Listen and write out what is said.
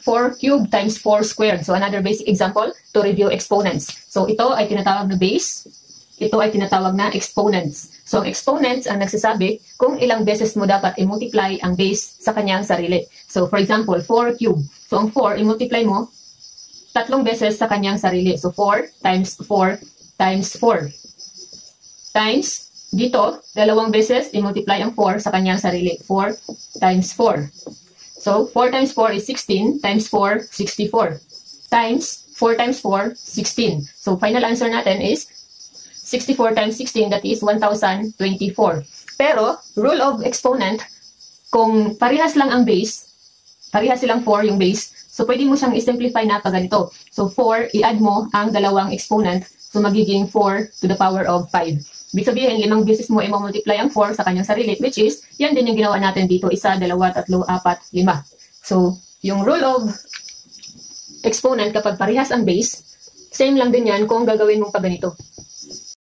4 cubed times 4 squared. So another basic example to review exponents. So ito ay tinatawag na base, ito ay tinatawag na exponents. So ang exponents ang nagsasabi kung ilang beses mo dapat i-multiply ang base sa kanyang sarili. So for example, 4 cubed. So ang 4, i-multiply mo 3 beses sa kanyang sarili. So 4 times 4 times 4. Times, dito, 2 beses, i-multiply ang 4 sa kanyang sarili. 4 times 4. So, 4 times 4 is 16, times 4, 64. Times 4 times 4, 16. So, final answer natin is 64 times 16, that is 1,024. Pero, rule of exponent, kung parehas lang ang base, parehas silang 4 yung base, so pwede mo siyang i-simplify na pag ganito. So, 4, i-add mo ang dalawang exponent, so magiging 4 to the power of 5. Ibig sabihin, 5 beses mo i-multiply ang 4 sa kanyang sarili, which is, yan din yung ginawa natin dito, 1, 2, 3, 4, 5. So, yung rule of exponent kapag parehas ang base, same lang din yan kung gagawin mong pag ganito.